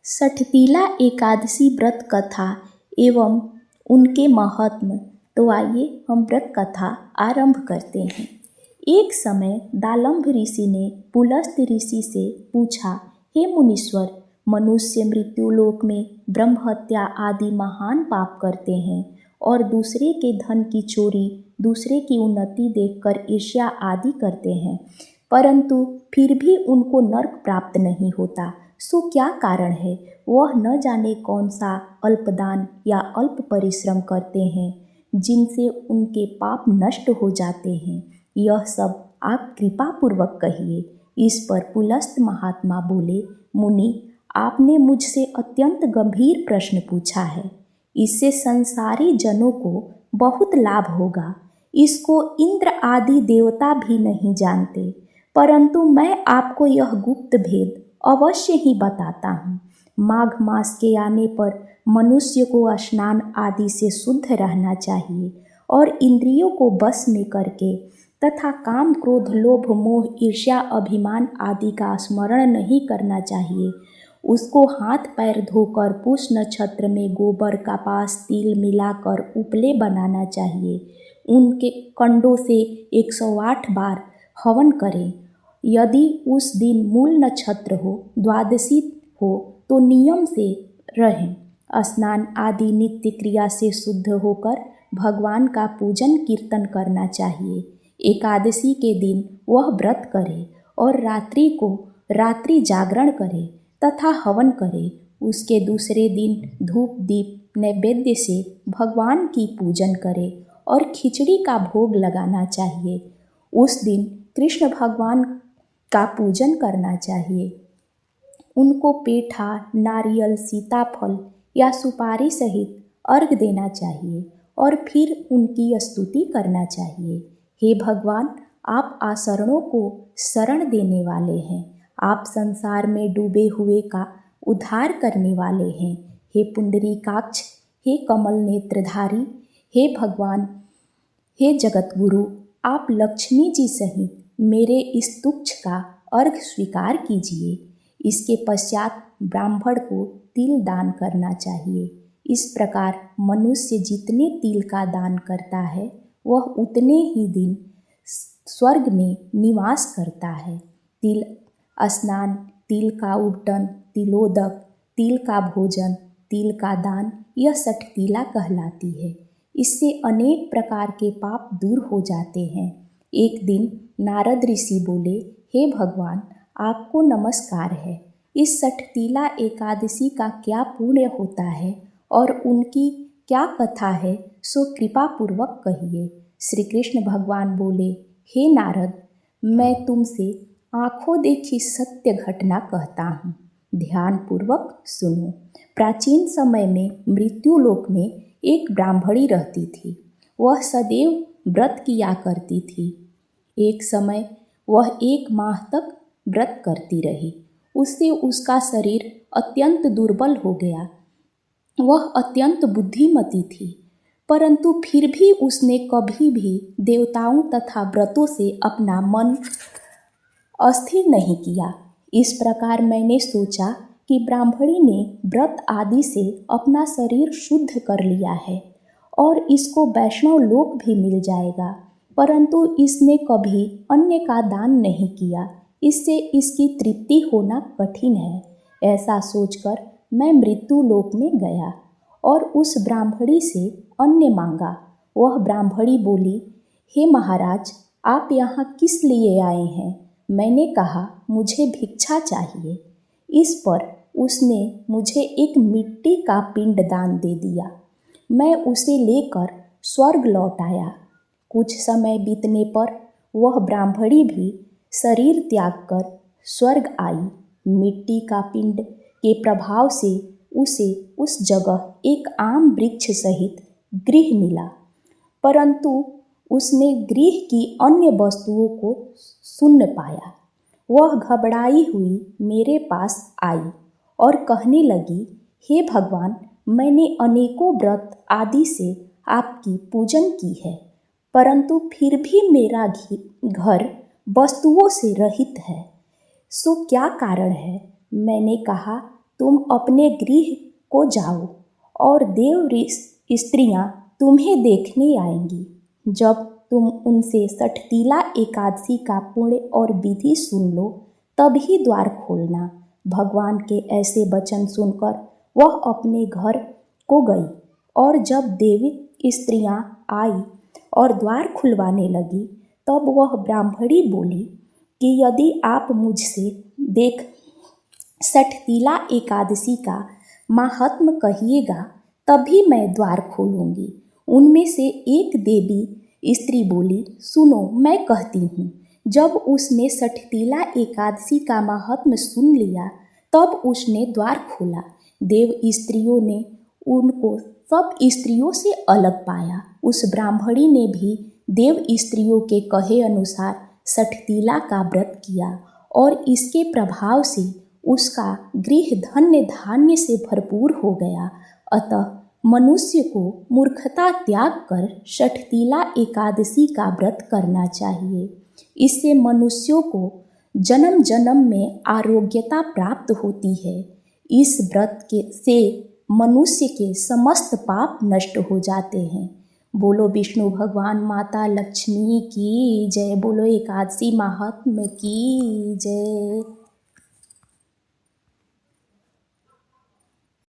सठतीला एकादशी व्रत कथा एवं उनके महात्म्य। तो आइए हम व्रत कथा आरंभ करते हैं। एक समय दालंभ ऋषि ने पुलस्त ऋषि से पूछा, हे मुनीश्वर, मनुष्य मृत्युलोक में ब्रह्म हत्या आदि महान पाप करते हैं और दूसरे के धन की चोरी, दूसरे की उन्नति देखकर ईर्ष्या आदि करते हैं, परंतु फिर भी उनको नरक प्राप्त नहीं होता। सो क्या कारण है? वह न जाने कौन सा अल्पदान या अल्प परिश्रम करते हैं जिनसे उनके पाप नष्ट हो जाते हैं। यह सब आप कृपा पूर्वक कहिए। इस पर पुलस्त महात्मा बोले, मुनि, आपने मुझसे अत्यंत गंभीर प्रश्न पूछा है। इससे संसारी जनों को बहुत लाभ होगा। इसको इंद्र आदि देवता भी नहीं जानते, परंतु मैं आपको यह गुप्त भेद अवश्य ही बताता हूँ। माघ मास के आने पर मनुष्य को स्नान आदि से शुद्ध रहना चाहिए और इंद्रियों को बस में करके तथा काम, क्रोध, लोभ, मोह, ईर्ष्या, अभिमान आदि का स्मरण नहीं करना चाहिए। उसको हाथ पैर धोकर पुष्य नक्षत्र में गोबर, कपास, तिल मिलाकर उपले बनाना चाहिए। उनके कंडों से 108 बार हवन करें। यदि उस दिन मूल नक्षत्र हो, द्वादशी हो तो नियम से रहें। स्नान आदि नित्य क्रिया से शुद्ध होकर भगवान का पूजन कीर्तन करना चाहिए। एकादशी के दिन वह व्रत करे और रात्रि को रात्रि जागरण करे तथा हवन करे। उसके दूसरे दिन धूप दीप नैवेद्य से भगवान की पूजन करे और खिचड़ी का भोग लगाना चाहिए। उस दिन कृष्ण भगवान का पूजन करना चाहिए। उनको पेठा, नारियल, सीताफल या सुपारी सहित अर्घ देना चाहिए और फिर उनकी स्तुति करना चाहिए। हे भगवान, आप आशरणों को शरण देने वाले हैं। आप संसार में डूबे हुए का उद्धार करने वाले हैं। हे पुंडरीकाक्ष, हे कमल नेत्रधारी, हे भगवान, हे जगतगुरु, आप लक्ष्मी जी सहित मेरे इस तुच्छ का अर्घ स्वीकार कीजिए। इसके पश्चात ब्राह्मण को तिल दान करना चाहिए। इस प्रकार मनुष्य जितने तिल का दान करता है वह उतने ही दिन स्वर्ग में निवास करता है। तिल स्नान, तिल का उबटन, तिलोदक, तिल का भोजन, तिल का दान, यह सठतीला कहलाती है। इससे अनेक प्रकार के पाप दूर हो जाते हैं। एक दिन नारद ऋषि बोले, हे भगवान, आपको नमस्कार है। इस सठतीला एकादशी का क्या पुण्य होता है और उनकी क्या कथा है, सो कृपा पूर्वक कहिए। श्री कृष्ण भगवान बोले, हे नारद, मैं तुमसे आंखों देखी सत्य घटना कहता हूँ। ध्यान पूर्वक सुनो। प्राचीन समय में मृत्युलोक में एक ब्राह्मणी रहती थी। वह सदैव व्रत किया करती थी। एक समय वह 1 माह तक व्रत करती रही। उससे उसका शरीर अत्यंत दुर्बल हो गया। वह अत्यंत बुद्धिमती थी, परंतु फिर भी उसने कभी भी देवताओं तथा व्रतों से अपना मन अस्थिर नहीं किया। इस प्रकार मैंने सोचा कि ब्राह्मणी ने व्रत आदि से अपना शरीर शुद्ध कर लिया है और इसको वैष्णव लोक भी मिल जाएगा, परंतु इसने कभी अन्य का दान नहीं किया। इससे इसकी तृप्ति होना कठिन है। ऐसा सोचकर मैं मृत्यु लोक में गया और उस ब्राह्मणी से अन्न मांगा। वह ब्राह्मणी बोली, हे महाराज, आप यहाँ किस लिए आए हैं? मैंने कहा, मुझे भिक्षा चाहिए। इस पर उसने मुझे एक मिट्टी का पिंड दान दे दिया। मैं उसे लेकर स्वर्ग लौट आया। कुछ समय बीतने पर वह ब्राह्मणी भी शरीर त्याग कर स्वर्ग आई। मिट्टी का पिंड के प्रभाव से उसे उस जगह एक आम वृक्ष सहित गृह मिला, परंतु उसने गृह की अन्य वस्तुओं को शून्य पाया। वह घबराई हुई मेरे पास आई और कहने लगी, हे भगवान, मैंने अनेकों व्रत आदि से आपकी पूजन की है, परंतु फिर भी मेरा घर वस्तुओं से रहित है। सो क्या कारण है? मैंने कहा, तुम अपने गृह को जाओ और देव स्त्रियां तुम्हें देखने आएंगी। जब तुम उनसे सठतीला एकादशी का पुण्य और विधि सुन लो तब ही द्वार खोलना। भगवान के ऐसे वचन सुनकर वह अपने घर को गई और जब देवी स्त्रियां आई और द्वार खुलवाने लगी तब वह ब्राह्मणी बोली कि यदि आप मुझसे देख सठतीला एकादशी का माहात्म्य कहिएगा तभी मैं द्वार खोलूंगी। उनमें से एक देवी स्त्री बोली, सुनो मैं कहती हूँ। जब उसने सठतीला एकादशी का माहात्म्य सुन लिया तब उसने द्वार खोला। देव स्त्रियों ने उनको सब स्त्रियों से अलग पाया। उस ब्राह्मणी ने भी देव स्त्रियों के कहे अनुसार सठतीला का व्रत किया और इसके प्रभाव से उसका गृह धन्य धान्य से भरपूर हो गया। अतः मनुष्य को मूर्खता त्याग कर सठतीला एकादशी का व्रत करना चाहिए। इससे मनुष्यों को जन्म जन्म में आरोग्यता प्राप्त होती है। इस व्रत से मनुष्य के समस्त पाप नष्ट हो जाते हैं। बोलो विष्णु भगवान माता लक्ष्मी की जय। बोलो एकादशी महात्म्य की जय।